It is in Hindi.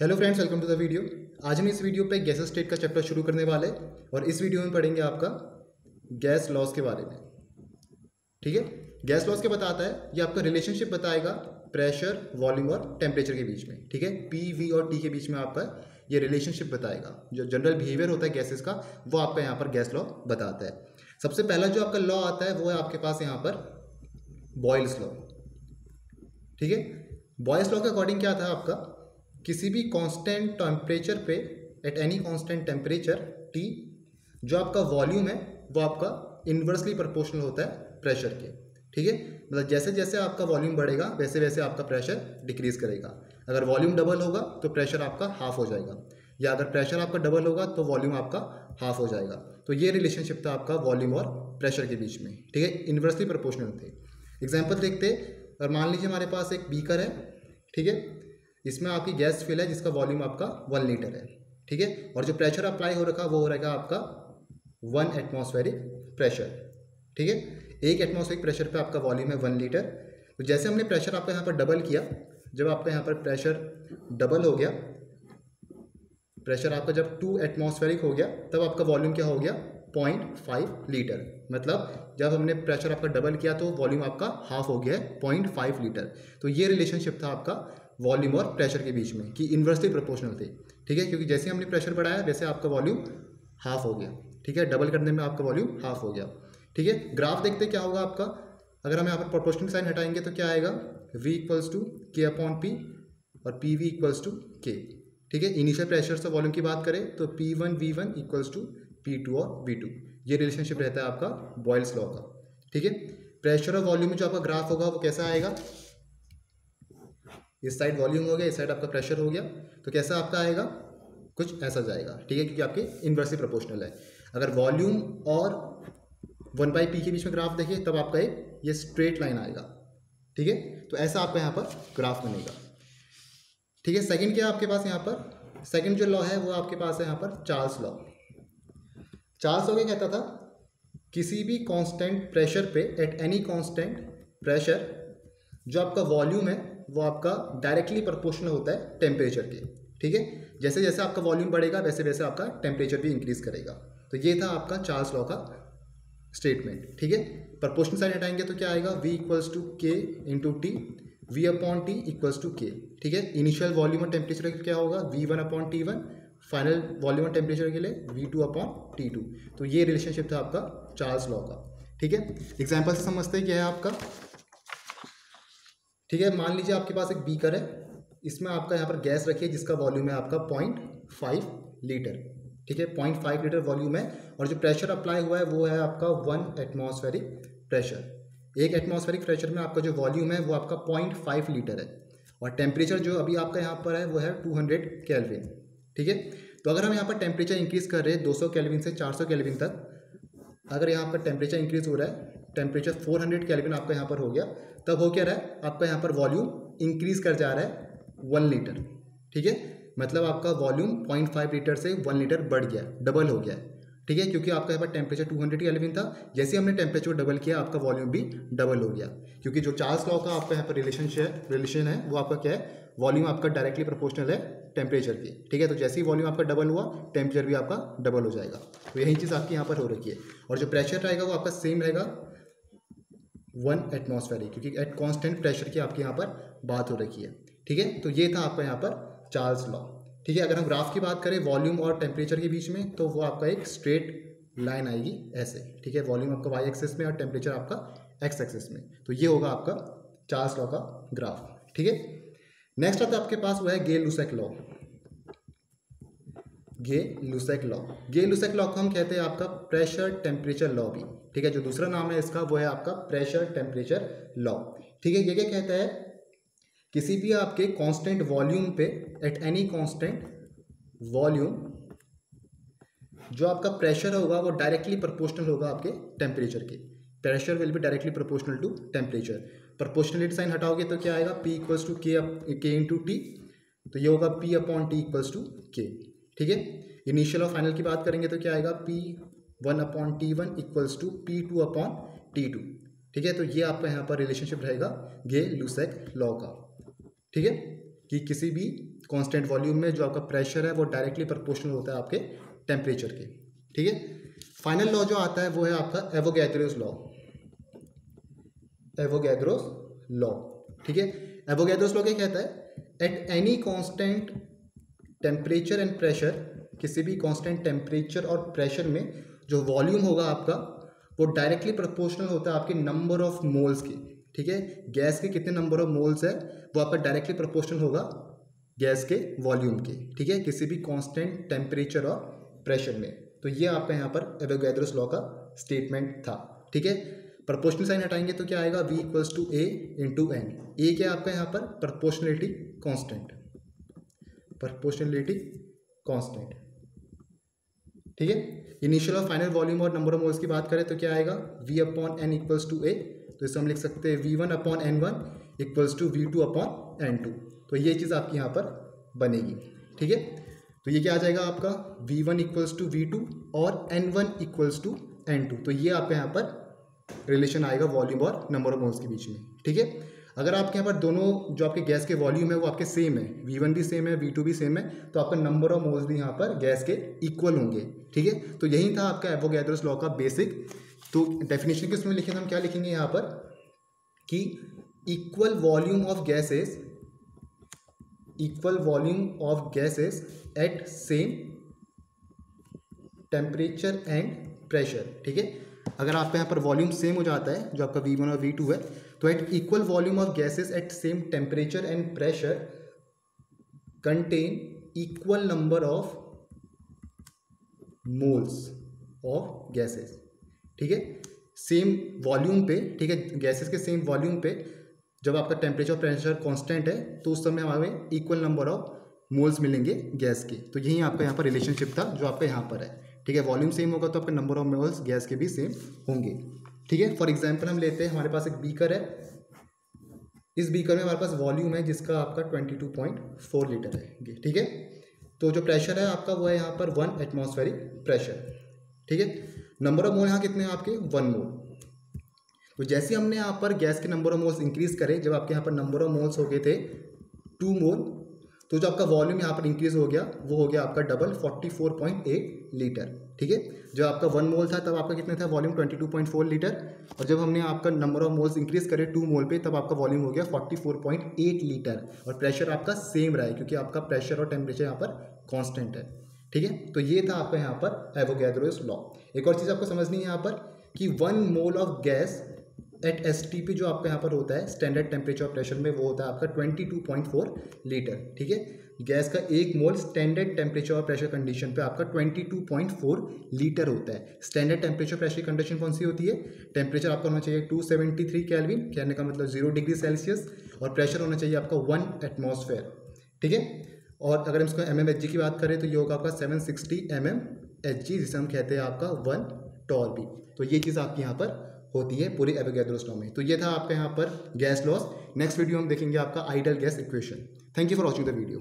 Hello friends, welcome to the video. आज हम इस वीडियो पे गैस स्टेट का चैप्टर शुरू करने वाले और इस वीडियो में पढ़ेंगे आपका गैस लॉस के बारे में। ठीक है, गैस लॉस क्या बताता है? ये आपका रिलेशनशिप बताएगा प्रेशर, वॉल्यूम और टेम्परेचर के बीच में। ठीक है, पी, वी और टी के बीच में आपका ये रिलेशनशिप बताएगा। जो जनरल बिहेवियर होता है गैसेस का, वो आपका यहाँ पर गैस लॉ बताता है। सबसे पहला जो आपका लॉ आता है वो है आपके पास यहाँ पर बॉयल्स लॉ। ठीक है, बॉयल्स लॉ के अकॉर्डिंग क्या था आपका, किसी भी कांस्टेंट टेम्परेचर पे, at any constant temperature T, जो आपका वॉल्यूम है वो आपका इन्वर्सली प्रोपोर्शनल होता है प्रेशर के। ठीक है, मतलब जैसे जैसे आपका वॉल्यूम बढ़ेगा वैसे वैसे आपका प्रेशर डिक्रीज करेगा। अगर वॉल्यूम डबल होगा तो प्रेशर आपका हाफ हो जाएगा, या अगर प्रेशर आपका डबल होगा तो वॉल्यूम आपका हाफ हो जाएगा। तो ये रिलेशनशिप था आपका वॉल्यूम और प्रेशर के बीच में। ठीक है, इन्वर्सली प्रोपोर्शनल थे। एग्जाम्पल देखते, और मान लीजिए हमारे पास एक बीकर है। ठीक है, इसमें आपकी गैस फिल है जिसका वॉल्यूम आपका 1 लीटर है। ठीक है, और जो प्रेशर अप्लाई हो रखा वो हो रहेगा आपका 1 एटमॉस्फेरिक प्रेशर। ठीक है, एक एटमॉस्फेरिक प्रेशर पे आपका वॉल्यूम है 1 लीटर। तो जैसे हमने प्रेशर आपका यहाँ पर डबल किया, जब आपका यहाँ पर प्रेशर डबल हो गया, प्रेशर आपका जब 2 एटमॉस्फेरिक हो गया, तब आपका वॉल्यूम क्या हो गया 0.5 लीटर। मतलब जब हमने प्रेशर आपका डबल किया तो वॉल्यूम आपका हाफ हो गया है 0.5 लीटर। तो ये रिलेशनशिप था आपका वॉल्यूम और प्रेशर के बीच में कि इन्वर्सली प्रोपोर्शनल थे। ठीक है, क्योंकि जैसे हमने प्रेशर बढ़ाया वैसे आपका वॉल्यूम हाफ हो गया। ठीक है, डबल करने में आपका वॉल्यूम हाफ हो गया। ठीक है, ग्राफ देखते क्या होगा आपका। अगर हम यहाँ पर प्रोपोर्शनल साइन हटाएंगे तो क्या आएगा, v इक्वल्स टू के अपॉन पी और P V equals to K. ठीक है, इनिशियल प्रेशर से वॉल्यूम की बात करें तो P1 V1 equals to P2 और V2। ये रिलेशनशिप रहता है आपका बॉयल्स लॉ का। ठीक है, प्रेशर और वॉल्यूम में जो आपका ग्राफ होगा वो कैसा आएगा, इस साइड वॉल्यूम हो गया, इस साइड आपका प्रेशर हो गया, तो कैसा आपका आएगा, कुछ ऐसा जाएगा। ठीक है, क्योंकि आपके इन्वर्सली प्रोपोर्शनल है। अगर वॉल्यूम और 1/p के बीच में ग्राफ देखिए तब आपका एक ये स्ट्रेट लाइन आएगा। ठीक है, तो ऐसा आपका यहाँ पर ग्राफ बनेगा। ठीक है, सेकंड क्या है आपके पास यहाँ पर, सेकंड जो लॉ है वो आपके पास है यहाँ पर चार्ल्स लॉ। चार्ल्स लॉ क्या कहता था, किसी भी कांस्टेंट प्रेशर पे, एट एनी कांस्टेंट प्रेशर, जो आपका वॉल्यूम है वो आपका डायरेक्टली प्रोपोर्शनल होता है टेम्परेचर के। ठीक है, जैसे जैसे आपका वॉल्यूम बढ़ेगा वैसे वैसे आपका टेम्परेचर भी इंक्रीज करेगा। तो ये था आपका चार्ल्स लॉ का स्टेटमेंट। ठीक है, प्रोपोर्शनल साइन हटाएंगे तो क्या आएगा, v equals to K into T, V upon T equals to K. ठीक है, इनिशियल वॉल्यूम और टेम्परेचर क्या होगा, v1 upon T1, final volume और टेम्परेचर के लिए v2 अपॉन T2। तो ये रिलेशनशिप था आपका चार्ल्स लॉ का। ठीक है, एग्जाम्पल से समझते हैं क्या है आपका। ठीक है, मान लीजिए आपके पास एक बीकर है, इसमें आपका यहाँ पर गैस रखिए जिसका वॉल्यूम है आपका 0.5 लीटर। ठीक है, 0.5 लीटर वॉल्यूम है, और जो प्रेशर अप्लाई हुआ है वो है आपका 1 एटमॉस्फेरिक प्रेशर। एक एटमॉस्फेरिक प्रेशर में आपका जो वॉल्यूम है वो आपका 0.5 लीटर है, और टेम्परेचर जो अभी आपका यहाँ पर है वो है 200 केल्विन। ठीक है, तो अगर हम यहाँ पर टेम्परेचर इंक्रीज कर रहे हैं 200 केल्विन से 400 केल्विन तक, अगर यहाँ पर टेम्परेचर इंक्रीज हो रहा है, टेम्परेचर 400 केल्विन आपका यहाँ पर हो गया, तब हो क्या रहा है, आपका यहाँ पर वॉल्यूम इंक्रीज कर जा रहा है 1 लीटर। ठीक है, मतलब आपका वॉल्यूम 0.5 लीटर से 1 लीटर बढ़ गया, डबल हो गया है। ठीक है, क्योंकि आपका यहाँ पर टेम्परेचर 200 केल्विन था, जैसे हमने टेम्परेचर डबल किया आपका वॉल्यूम भी डबल हो गया। क्योंकि जो चार्ल्स लॉ का आपका यहाँ पर रिलेशन है वो आपका क्या है, वॉल्यूम आपका डायरेक्टली प्रोपोर्शनल है टेम्परेचर की। ठीक है, तो जैसे ही वॉल्यूम आपका डबल हुआ टेम्परेचर भी आपका डबल हो जाएगा। तो यही चीज़ आपकी यहाँ पर हो रखी है, और जो प्रेशर रहेगा वो आपका सेम रहेगा 1 एटमॉस्फेरिक, क्योंकि एट कांस्टेंट प्रेशर की आपकी यहाँ पर बात हो रखी है। ठीक है, तो ये था आपका यहाँ पर चार्ल्स लॉ। ठीक है, अगर हम ग्राफ की बात करें वॉल्यूम और टेम्परेचर के बीच में, तो वो आपका एक स्ट्रेट लाइन आएगी ऐसे। ठीक है, वॉल्यूम आपका वाई एक्सिस में और टेम्परेचर आपका एक्स एक्सिस में। तो ये होगा आपका चार्ल्स लॉ का ग्राफ। ठीक है, नेक्स्ट आता है आपके पास वो है गे लुसेक लॉ। गे लुसेक लॉ, गे लुसेक लॉ को हम कहते हैं आपका प्रेशर टेम्परेचर लॉ भी। ठीक है, जो दूसरा नाम है इसका वो है आपका प्रेशर टेम्परेचर लॉ। ठीक है, ये क्या कहता है, किसी भी आपके कांस्टेंट वॉल्यूम पे, एट एनी कांस्टेंट वॉल्यूम, जो आपका प्रेशर होगा वो डायरेक्टली प्रोपोर्शनल होगा आपके टेम्परेचर के। Pressure will be directly proportional to temperature. Proportionality sign हटाओगे तो क्या आएगा, p equals to K into T, तो ये होगा p upon T equals to K. ठीक है, इनिशियल और फाइनल की बात करेंगे तो क्या आएगा, P1 upon T1 equals to P2 upon T2। ठीक है, तो ये आपका यहाँ पर रिलेशनशिप रहेगा गे लुसेक लॉ का। ठीक है, कि किसी भी कांस्टेंट वॉल्यूम में जो आपका प्रेशर है वो डायरेक्टली प्रोपोर्शनल होता है आपके टेम्परेचर के। ठीक है, फाइनल लॉ जो आता है वो है आपका एवोगैड्रोस लॉ, एवोगैड्रोस लॉ। ठीक है, एवोगैड्रोस लॉ क्या कहता है, at any constant temperature and pressure, किसी भी कांस्टेंट टेम्परेचर और प्रेशर में जो वॉल्यूम होगा आपका वो डायरेक्टली प्रोपोर्शनल होता है आपके नंबर ऑफ मोल्स की। ठीक है, गैस के कितने नंबर ऑफ मोल्स है वो आपका डायरेक्टली प्रोपोर्शनल होगा गैस के वॉल्यूम के। ठीक है, किसी भी कांस्टेंट टेम्परेचर और प्रेशर में। तो ये आपका यहाँ पर एवोगैड्रोस लॉ का स्टेटमेंट था। ठीक है, प्रोपोर्शनल साइन हटाएंगे तो क्या आएगा, V equals to A into N. ए क्या आपका यहाँ पर प्रोपोर्शनलिटी कांस्टेंट, प्रोपोर्शनलिटी कांस्टेंट। ठीक है, इनिशियल और फाइनल वॉल्यूम और नंबर ऑफ मोल्स की बात करें तो क्या आएगा, V upon N equals to A। तो इसे हम लिख सकते हैं V1 upon N1 equals to V2 upon N2। तो ये चीज़ आपकी यहाँ पर बनेगी। ठीक है, तो ये क्या आ जाएगा आपका V1 इक्वल्स टू V2 और N1 इक्वल्स टू N2। तो ये आपका यहाँ पर रिलेशन आएगा वॉल्यूम और नंबर ऑफ मोल्स के बीच में। ठीक है, अगर आपके यहाँ पर दोनों जो आपके गैस के वॉल्यूम है वो आपके सेम है, V1 भी सेम है, V2 भी सेम है, तो आपका नंबर ऑफ मोल्स भी यहाँ पर गैस के इक्वल होंगे। ठीक है, तो यही था आपका एवोगैड्रोस लॉ का बेसिक। तो डेफिनेशन के उसमें लिखे हम क्या लिखेंगे यहाँ पर कि equal volume of gases, equal volume of gases at same temperature and pressure. ठीक है, अगर आपका यहाँ पर वॉल्यूम सेम हो जाता है जो आपका V1 और V2 है, तो at equal volume of gases at same temperature and pressure contain equal number of moles of gases. ठीक है, सेम वॉल्यूम पे, ठीक है, गैसेस के सेम वॉल्यूम पे जब आपका टेम्परेचर और प्रेशर कांस्टेंट है तो उस समय हमें इक्वल नंबर ऑफ मोल्स मिलेंगे गैस के। तो यही आपका यहाँ पर रिलेशनशिप था जो आपका यहाँ पर है। ठीक है, वॉल्यूम सेम होगा तो आपका नंबर ऑफ मोल्स गैस के भी सेम होंगे। ठीक है, फॉर एग्जांपल हम लेते हैं, हमारे पास एक बीकर है, इस बीकर में हमारे पास वॉल्यूम है जिसका आपका 22.4 लीटर है। ठीक है, तो जो प्रेशर है आपका वो है यहाँ पर 1 एटमॉस्फेरिक प्रेशर। ठीक है, नंबर ऑफ मोल यहाँ कितने हैं आपके 1 मोल। तो जैसे हमने यहाँ पर गैस के नंबर ऑफ मोल्स इंक्रीज करे, जब आपके यहाँ पर नंबर ऑफ मोल्स हो गए थे 2 मोल, तो जो आपका वॉल्यूम यहाँ पर इंक्रीज हो गया वो हो गया आपका डबल 44.8 लीटर। ठीक है, जब आपका 1 मोल था तब आपका कितना था वॉल्यूम 22.4 लीटर, और जब हमने आपका नंबर ऑफ मोल्स इंक्रीज करे 2 मोल पे तब आपका वॉल्यूम हो गया 44.8 लीटर, और प्रेशर आपका सेम रहा है क्योंकि आपका प्रेशर और टेम्परेचर यहाँ पर कॉन्स्टेंट है। ठीक है, तो ये था आपका यहाँ पर एवोगैड्रोस लॉ। एक और चीज़ आपको समझनी है यहाँ पर कि 1 mole of gas at STP जो आपका यहाँ पर होता है स्टैंडर्ड टेम्परेचर और प्रेशर में, वो होता है आपका 22.4 लीटर। ठीक है, गैस का 1 मोल स्टैंडर्ड टेम्परेचर और प्रेशर कंडीशन पे आपका 22.4 लीटर होता है। स्टैंडर्ड टेम्परेचर प्रेशर कंडीशन कौन सी होती है, टेम्परेचर आपका होना चाहिए 273 केल्विन, कहने का मतलब 0 डिग्री सेल्सियस, और प्रेशर होना चाहिए आपका 1 एटमॉस्फेयर। ठीक है, और अगर हम इसको mmHg की बात करें तो ये होगा आपका 760 mmHg, जिसे हम कहते हैं आपका 1 टॉर्बी। तो ये चीज़ आपकी यहाँ पर होती है पूरी एवोगैड्रोस लॉ में। तो ये था आपका यहाँ पर गैस लॉस। नेक्स्ट वीडियो हम देखेंगे आपका ideal gas equation. Thank you for watching the video.